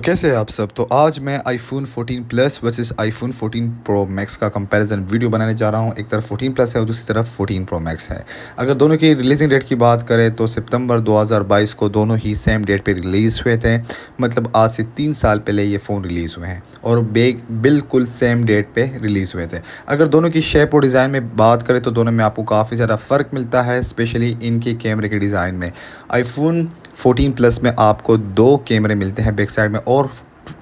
कैसे हैं आप सब। तो आज मैं iPhone 14 plus versus iPhone 14 pro max का कंपैरिजन वीडियो बनाने जा रहा हूं। एक तरफ 14 प्लस है और दूसरी तरफ 14 प्रो मैक्स है। अगर दोनों की रिलीजिंग डेट की बात करें तो सितंबर 2022 को दोनों ही सेम डेट पे रिलीज़ हुए थे। मतलब आज से 3 साल पहले ये फ़ोन रिलीज़ हुए हैं और बिल्कुल सेम डेट पे रिलीज़ हुए थे। अगर दोनों की शेप और डिज़ाइन में बात करें तो दोनों में आपको काफ़ी ज़्यादा फ़र्क मिलता है, स्पेशली इनके कैमरे के डिज़ाइन में। iPhone 14 प्लस में आपको 2 कैमरे मिलते हैं बैक साइड में और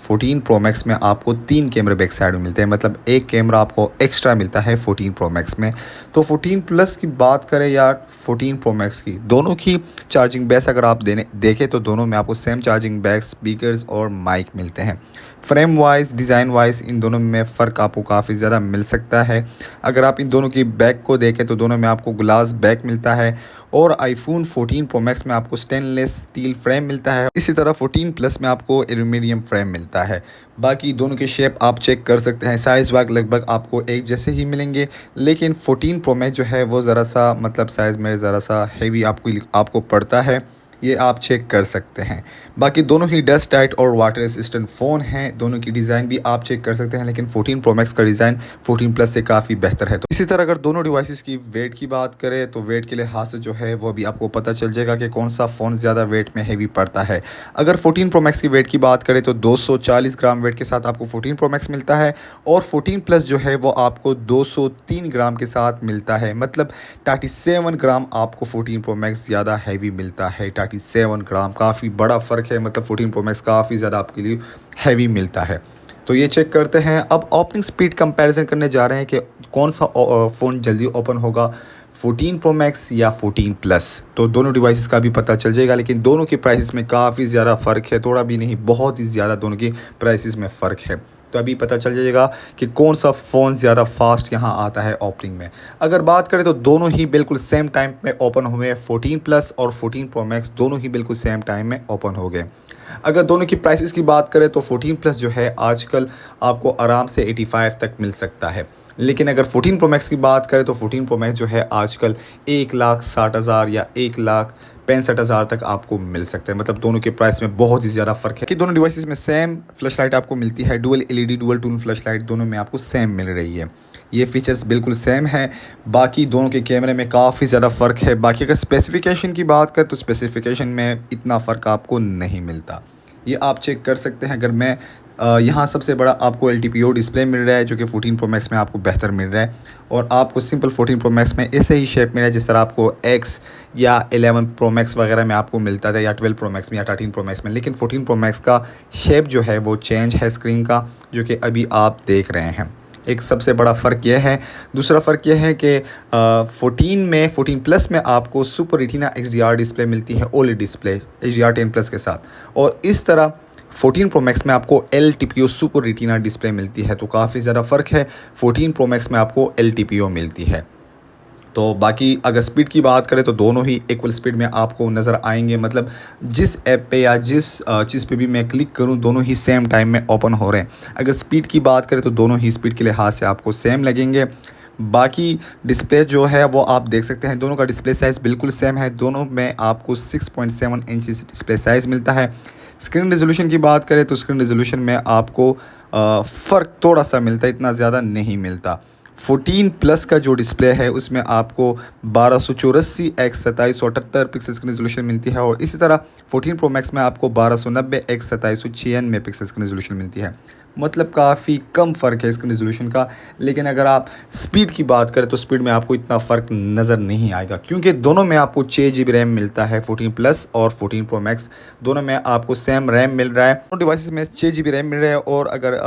14 प्रो मैक्स में आपको 3 कैमरे बैक साइड में मिलते हैं। मतलब एक कैमरा आपको एक्स्ट्रा मिलता है 14 प्रो मैक्स में। तो 14 प्लस की बात करें या 14 प्रो मैक्स की, दोनों की चार्जिंग बैस अगर आप देखें तो दोनों में आपको सेम चार्जिंग बैक, स्पीकर्स और माइक मिलते हैं। फ्रेम वाइज, डिज़ाइन वाइज इन दोनों में फ़र्क आपको काफ़ी ज़्यादा मिल सकता है। अगर आप इन दोनों की बैक को देखें तो दोनों में आपको ग्लास बैक मिलता है और iPhone 14 प्रो मैक्स में आपको स्टेनलेस स्टील फ्रेम मिलता है। इसी तरह 14 प्लस में आपको एल्यूमिनियम फ्रेम मिलता है। बाकी दोनों के शेप आप चेक कर सकते हैं, साइज़ वाइज लगभग आपको एक जैसे ही मिलेंगे, लेकिन 14 प्रो मैक्स जो है वो ज़रा सा मतलब साइज़ में ज़रा सा हैवी आपको पड़ता है, ये आप चेक कर सकते हैं। बाकी दोनों ही डस्ट टाइट और वाटर रेसिस्टेंट फ़ोन हैं। दोनों की डिज़ाइन भी आप चेक कर सकते हैं, लेकिन 14 प्रो मैक्स का डिज़ाइन 14 प्लस से काफ़ी बेहतर है। तो इसी तरह अगर दोनों डिवाइसेस की वेट की बात करें तो वेट के लिहाज से जो है वो भी आपको पता चल जाएगा कि कौन सा फ़ोन ज़्यादा वेट में हैवी पड़ता है। अगर 14 प्रो मैक्स की वेट की बात करें तो 240 ग्राम वेट के साथ आपको 14 प्रो मैक्स मिलता है और 14 प्लस जो है वो आपको 203 ग्राम के साथ मिलता है। मतलब 37 ग्राम आपको 14 प्रो मैक्स ज़्यादा हैवी मिलता है। 37 ग्राम काफ़ी बड़ा फ़र्क है। मतलब 14 प्रो मैक्स काफ़ी ज़्यादा आपके लिए हैवी मिलता है। तो ये चेक करते हैं। अब ओपनिंग स्पीड कंपैरिजन करने जा रहे हैं कि कौन सा फ़ोन जल्दी ओपन होगा, 14 प्रो मैक्स या 14 प्लस। तो दोनों डिवाइसेस का भी पता चल जाएगा, लेकिन दोनों के प्राइसेस में काफ़ी ज़्यादा फ़र्क है। थोड़ा भी नहीं, बहुत ही ज़्यादा दोनों की प्राइसेस में फ़र्क है। तो अभी पता चल जाएगा कि कौन सा फ़ोन ज़्यादा फास्ट यहाँ आता है ओपनिंग में। अगर बात करें तो दोनों ही बिल्कुल सेम टाइम में ओपन हुए हैं। 14 प्लस और 14 प्रो मैक्स दोनों ही बिल्कुल सेम टाइम में ओपन हो गए। अगर दोनों की प्राइसेस की बात करें तो 14 प्लस जो है आजकल आपको आराम से 85 तक मिल सकता है, लेकिन अगर 14 प्रो मैक्स की बात करें तो 14 प्रो मैक्स जो है आजकल 1,60,000 या 1,65,000 तक आपको मिल सकता है। मतलब दोनों के प्राइस में बहुत ही ज़्यादा फ़र्क है कि दोनों डिवाइसेस में सेम फ्लैश लाइट आपको मिलती है। Dual LED dual tone flash light दोनों में आपको सेम मिल रही है। ये फीचर्स बिल्कुल सेम है। बाकी दोनों के कैमरे में काफ़ी ज़्यादा फ़र्क है। बाकी अगर स्पेसिफिकेशन की बात करें तो स्पेसिफिकेशन में इतना फ़र्क आपको नहीं मिलता, ये आप चेक कर सकते हैं। अगर मैं यहाँ सबसे बड़ा आपको LTPO डिस्प्ले मिल रहा है जो कि 14 प्रो मैक्स में आपको बेहतर मिल रहा है और आपको सिंपल 14 प्रो मैक्स में ऐसे ही शेप मिल रहा है जिस तरह आपको X या 11 प्रो मैक्स वगैरह में आपको मिलता था, या 12 प्रो मैक्स में या 13 प्रो मैक्स में। लेकिन 14 प्रो मैक्स का शेप जो है वो चेंज है स्क्रीन का, जो कि अभी आप देख रहे हैं। एक सबसे बड़ा फ़र्क यह है। दूसरा फ़र्क यह है कि 14 प्लस में आपको सुपर रेटिना XDR डिस्प्ले मिलती है, OLED डिस्प्ले HDR10 प्लस के साथ, और इस तरह 14 प्रो मैक्स में आपको LTPO सुपर रेटिना डिस्प्ले मिलती है। तो काफ़ी ज़्यादा फ़र्क है। 14 प्रो मैक्स में आपको LTPO मिलती है। तो बाकी अगर स्पीड की बात करें तो दोनों ही इक्वल स्पीड में आपको नज़र आएंगे। मतलब जिस ऐप पे या जिस चीज़ पे भी मैं क्लिक करूं दोनों ही सेम टाइम में ओपन हो रहे हैं। अगर स्पीड की बात करें तो दोनों ही स्पीड के लिहाज से आपको सेम लगेंगे। बाकी डिस्प्ले जो है वो आप देख सकते हैं, दोनों का डिस्प्ले साइज़ बिल्कुल सेम है। दोनों में आपको 6.7 इंच डिस्प्ले साइज़ मिलता है। स्क्रीन रेजोल्यूशन की बात करें तो स्क्रीन रेजोल्यूशन में आपको फ़र्क थोड़ा सा मिलता है, इतना ज़्यादा नहीं मिलता। 14 प्लस का जो डिस्प्ले है उसमें आपको 1284x2778 पिक्सल की रेजोल्यूशन मिलती है और इसी तरह 14 प्रो मैक्स में आपको 1290x2796 पिक्सल की रेजोल्यूशन मिलती है। मतलब काफ़ी कम फ़र्क है इसके रेजोल्यूशन का। लेकिन अगर आप स्पीड की बात करें तो स्पीड में आपको इतना फ़र्क नज़र नहीं आएगा, क्योंकि दोनों में आपको 6 GB रैम मिलता है। 14 प्लस और 14 प्रो मैक्स दोनों में आपको सेम रैम मिल रहा है। दोनों डिवाइसेस में 6 GB रैम मिल रहा है। और अगर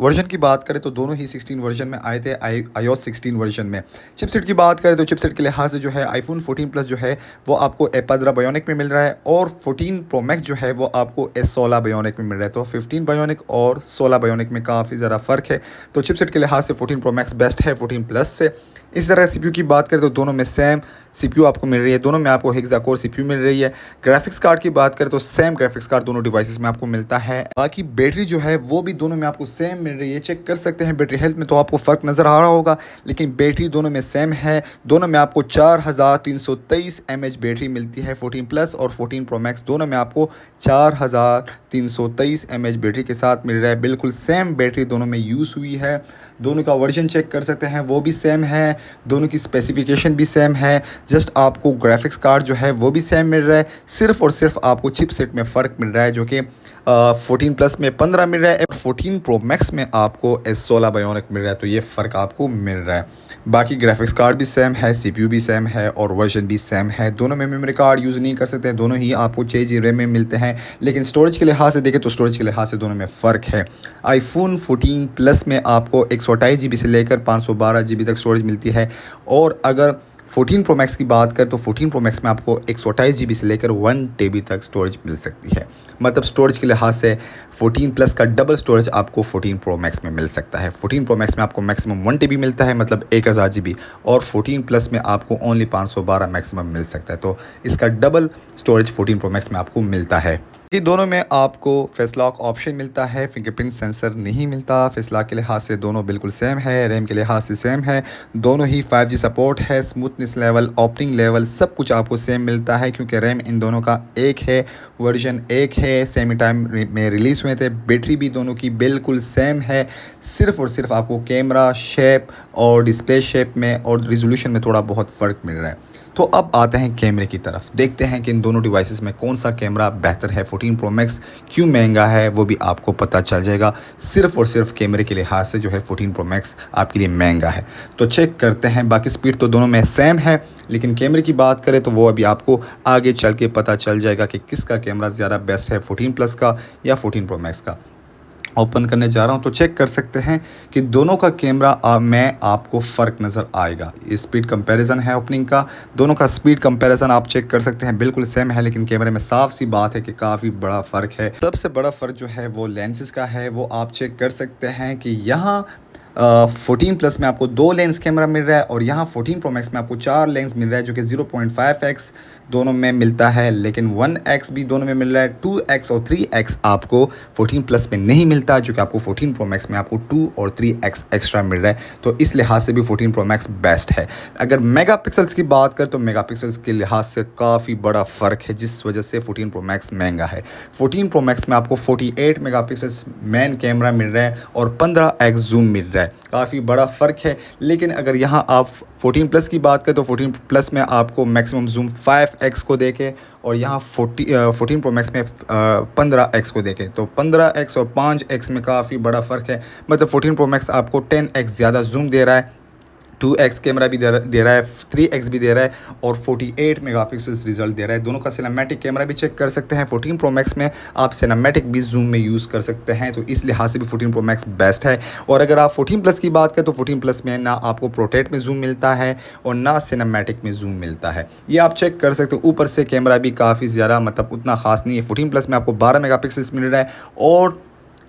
वर्जन की बात करें तो दोनों ही 16 वर्जन में आए थे, iOS 16 वर्जन में। चिपसेट की बात करें तो चिपसेट के लिहाज से जो है iPhone 14 प्लस जो है वो आपको A15 बायोनिक में मिल रहा है और 14 प्रो मैक्स जो है वो आपको A16 बायोनिक में मिल रहा है। तो 15 बायोनिक और 16 बायोनिक में काफ़ी ज़्यादा फ़र्क है। तो चिपसेट के लिहाज से 14 प्रो मैक्स बेस्ट है 14 प्लस से। इस तरह CPU की बात करें तो दोनों में सेम CPU आपको मिल रही है, दोनों में आपको हेक्सा कोर CPU मिल रही है। ग्राफिक्स कार्ड की बात करें तो सेम ग्राफिक्स कार्ड दोनों डिवाइसेस में आपको मिलता है। बाकी बैटरी जो है वो भी दोनों में आपको सेम मिल रही है। चेक कर सकते हैं बैटरी हेल्थ में तो आपको फ़र्क नज़र आ रहा होगा, लेकिन बैटरी दोनों में सेम है। दोनों में आपको 4323 mAh बैटरी मिलती है 14 प्लस और 14 प्रो मैक्स दोनों में आपको 4323 mAh बैटरी के साथ मिल रहा है। बिल्कुल सेम बैटरी दोनों में यूज़ हुई है। दोनों का वर्जन चेक कर सकते हैं, वो भी सेम है। दोनों की स्पेसिफिकेशन भी सेम है। जस्ट आपको ग्राफिक्स कार्ड जो है वो भी सेम मिल रहा है। सिर्फ और सिर्फ आपको चिपसेट में फ़र्क मिल रहा है, जो कि 14 प्लस में 15 मिल रहा है और 14 प्रो मैक्स में आपको S16 बायोनिक मिल रहा है। तो ये फ़र्क आपको मिल रहा है। बाकी ग्राफिक्स कार्ड भी सेम है, CPU भी सेम है और वर्जन भी सेम है। दोनों में मेमोरी कार्ड यूज़ नहीं कर सकते, दोनों ही आपको 6 GB रैम में मिलते हैं। लेकिन स्टोरेज के लिहाज से देखें तो स्टोरेज के लिहाज से दोनों में फ़र्क है। आईफोन 14 प्लस में आपको 128 GB से लेकर 512 GB तक स्टोरेज मिलती है। और अगर 14 प्रो मैक्स की बात करें तो 14 प्रो मैक्स में आपको 128 GB से लेकर 1 TB तक स्टोरेज मिल सकती है। मतलब स्टोरेज के लिहाज से 14 प्लस का डबल स्टोरेज आपको 14 प्रो मैक्स में मिल सकता है। 14 प्रो मैक्स में आपको मैक्सिमम 1 TB मिलता है, मतलब 1000 GB, और 14 प्लस में आपको ओनली 512 मैक्सिमम मिल सकता है। तो इसका डबल स्टोरेज 14 प्रो मैक्स में आपको मिलता है। ये दोनों में आपको फेस लॉक ऑप्शन मिलता है, फिंगरप्रिंट सेंसर नहीं मिलता। फेस लॉक के लिहाज से दोनों बिल्कुल सेम है, रैम के लिहाज से सेम है। दोनों ही 5G सपोर्ट है। स्मूथनेस लेवल, ओपनिंग लेवल सब कुछ आपको सेम मिलता है, क्योंकि रैम इन दोनों का एक है, वर्जन एक है, सेम टाइम में रिलीज़ हुए थे। बैटरी भी दोनों की बिल्कुल सेम है। सिर्फ़ और सिर्फ आपको कैमरा शेप और डिस्प्ले शेप में और रिजोल्यूशन में थोड़ा बहुत फ़र्क मिल रहा है। तो अब आते हैं कैमरे की तरफ, देखते हैं कि इन दोनों डिवाइसेस में कौन सा कैमरा बेहतर है। 14 प्रो मैक्स क्यों महंगा है वो भी आपको पता चल जाएगा। सिर्फ और सिर्फ कैमरे के लिहाज से जो है 14 प्रो मैक्स आपके लिए महंगा है। तो चेक करते हैं। बाकी स्पीड तो दोनों में सेम है, लेकिन कैमरे की बात करें तो वो अभी आपको आगे चल के पता चल जाएगा कि किसका कैमरा ज़्यादा बेस्ट है, 14 प्लस का या 14 प्रो मैक्स का। ओपन करने जा रहा हूं तो चेक कर सकते हैं कि दोनों का कैमरा में आपको फ़र्क नज़र आएगा। ये स्पीड कंपैरिजन है ओपनिंग का। दोनों का स्पीड कंपैरिजन आप चेक कर सकते हैं, बिल्कुल सेम है, लेकिन कैमरे में साफ सी बात है कि काफ़ी बड़ा फ़र्क है। सबसे बड़ा फ़र्क जो है वो लेंसेज का है। वो आप चेक कर सकते हैं कि यहाँ 14 प्लस में आपको 2 लेंस कैमरा मिल रहा है और यहाँ 14 प्रो मैक्स में आपको 4 लेंस मिल रहा है, जो कि 0.5x दोनों में मिलता है, लेकिन 1x भी दोनों में मिल रहा है। 2x और 3x आपको 14 प्लस में नहीं मिलता, जो कि आपको 14 प्रो मैक्स में आपको 2 और 3x एक्स्ट्रा मिल रहा है। तो इस लिहाज से भी 14 प्रो मैक्स बेस्ट है। अगर मेगापिक्सल्स की बात करें तो मेगापिक्सल्स के लिहाज से काफ़ी बड़ा फ़र्क है, जिस वजह से 14 प्रो मैक्स महंगा है। 14 प्रो मैक्स में आपको 48 मेगापिक्सल्स मेन कैमरा मिल रहा है और 15x जूम मिल रहा है। काफ़ी बड़ा फ़र्क है। लेकिन अगर यहाँ आप 14 प्लस की बात करें तो 14 प्लस में आपको मैक्सिमम जूम 5x को देके और यहाँ 14 प्रो मैक्स में 15x को देखें तो 15x और 5x में काफ़ी बड़ा फ़र्क है। मतलब 14 प्रो मैक्स आपको 10x ज़्यादा जूम दे रहा है, 2x कैमरा भी दे रहा है, 3x भी दे रहा है और 48 मेगापिक्सल्स रिजल्ट दे रहा है। दोनों का सिनेमैटिक कैमरा भी चेक कर सकते हैं। 14 प्रो मैक्स में आप सिनेमैटिक भी जूम में यूज़ कर सकते हैं, तो इस लिहाज से भी 14 प्रो मैक्स बेस्ट है। और अगर आप 14 प्लस की बात करें तो 14 प्लस में ना आपको पोर्ट्रेट में जूम मिलता है और ना सिनेमैटिक में जूम मिलता है। ये आप चेक कर सकते हो। ऊपर से कैमरा भी काफ़ी ज़्यादा मतलब उतना ख़ास नहीं है। 14 प्लस में आपको 12 मेगापिक्सल्स मिल रहा है और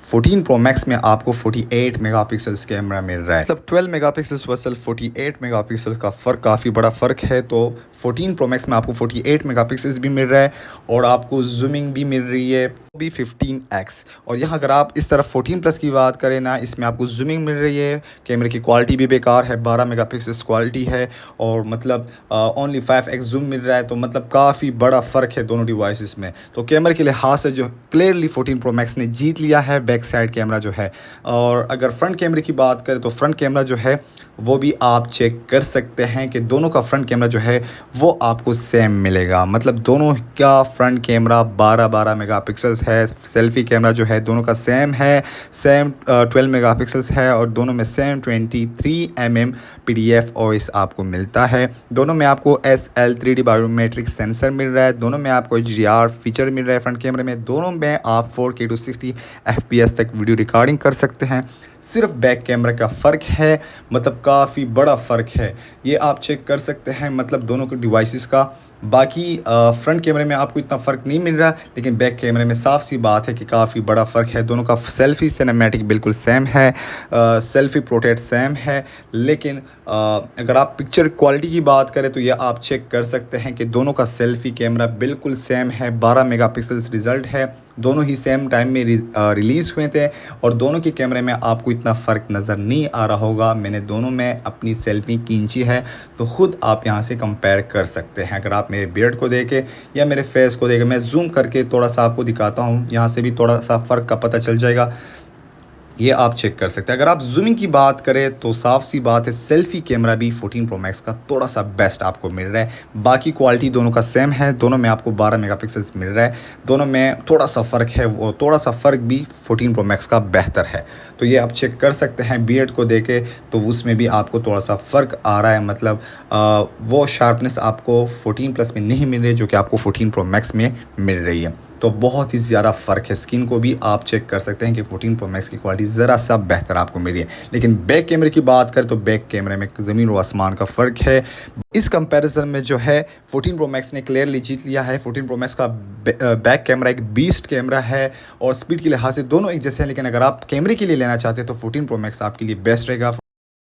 14 प्रो मैक्स में आपको 48 मेगापिक्सल्स कैमरा मिल रहा है। मतलब 12 मेगापिक्सल्स वर्सेस 48 मेगापिक्सल्स का फ़र्क काफ़ी बड़ा फ़र्क है। तो 14 प्रो मैक्स में आपको 48 मेगापिक्सल्स भी मिल रहा है और आपको जूमिंग भी मिल रही है भी 15x। और यहाँ अगर आप इस तरफ 14 प्लस की बात करें ना, इसमें आपको जूमिंग मिल रही है, कैमरे की क्वालिटी भी बेकार है, 12 मेगापिक्सल्स क्वालिटी है और मतलब ओनली 5x जूम मिल रहा है। तो मतलब काफ़ी बड़ा फ़र्क है दोनों डिवाइसेस में। तो कैमरे के लिहाज से जो क्लियरली 14 प्रो मैक्स ने जीत लिया है बैक साइड कैमरा जो है। और अगर फ्रंट कैमरे की बात करें तो फ्रंट कैमरा जो है वो भी आप चेक कर सकते हैं कि दोनों का फ्रंट कैमरा जो है वो आपको सेम मिलेगा। मतलब दोनों का फ्रंट कैमरा 12 मेगापिक्सल्स है। सेल्फी कैमरा जो है दोनों का सेम है, सेम 12 मेगापिक्सल्स है और दोनों में सेम 23 mm PDF OIS आपको मिलता है। दोनों में आपको SL3D बायोमेट्रिक सेंसर मिल रहा है। दोनों में आपको HDR फीचर मिल रहा है फ्रंट कैमरे में। दोनों में आप 4K 60 FPS तक वीडियो रिकॉर्डिंग कर सकते हैं। सिर्फ बैक कैमरा का फ़र्क है, मतलब काफ़ी बड़ा फ़र्क है। ये आप चेक कर सकते हैं मतलब दोनों के डिवाइसेस का। बाकी फ्रंट कैमरे में आपको इतना फ़र्क नहीं मिल रहा, लेकिन बैक कैमरे में साफ सी बात है कि काफ़ी बड़ा फ़र्क है। दोनों का सेल्फ़ी सिनेमैटिक बिल्कुल सेम है, सेल्फ़ी पोर्ट्रेट सेम है, लेकिन अगर आप पिक्चर क्वालिटी की बात करें तो ये आप चेक कर सकते हैं कि दोनों का सेल्फ़ी कैमरा बिल्कुल सेम है। 12 मेगापिक्सल्स रिज़ल्ट है, दोनों ही सेम टाइम में रिलीज़ हुए थे और दोनों के कैमरे में आपको इतना फ़र्क नज़र नहीं आ रहा होगा। मैंने दोनों में अपनी सेल्फ़ी खींची है, तो ख़ुद आप यहाँ से कंपेयर कर सकते हैं। अगर आप मेरे बियर्ड को देखें या मेरे फेस को देखें, मैं जूम करके थोड़ा सा आपको दिखाता हूँ, यहाँ से भी थोड़ा सा फ़र्क का पता चल जाएगा। ये आप चेक कर सकते हैं। अगर आप जूमिंग की बात करें तो साफ सी बात है, सेल्फ़ी कैमरा भी 14 प्रो मैक्स का थोड़ा सा बेस्ट आपको मिल रहा है। बाकी क्वालिटी दोनों का सेम है, दोनों में आपको 12 मेगापिक्सल्स मिल रहा है। दोनों में थोड़ा सा फ़र्क है, वो थोड़ा सा फ़र्क भी 14 प्रो मैक्स का बेहतर है। तो ये आप चेक कर सकते हैं। बियर्ड को देखें तो उसमें भी आपको थोड़ा सा फ़र्क आ रहा है, मतलब वो शार्पनेस आपको 14 प्लस में नहीं मिल रही जो कि आपको 14 प्रो मैक्स में मिल रही है। तो बहुत ही ज़्यादा फ़र्क है। स्किन को भी आप चेक कर सकते हैं कि 14 प्रो मैक्स की क्वालिटी ज़रा सा बेहतर आपको मिली है। लेकिन बैक कैमरे की बात करें तो बैक कैमरे में ज़मीन व आसमान का फ़र्क है। इस कंपैरिजन में जो है 14 प्रो मैक्स ने क्लियरली जीत लिया है। 14 प्रो मैक्स का बैक कैमरा एक बीस्ट कैमरा है और स्पीड के लिहाज से दोनों एक जैसे हैं, लेकिन अगर आप कैमरे के लिए लेना चाहते हैं तो 14 प्रो मैक्स आपके लिए बेस्ट रहेगा।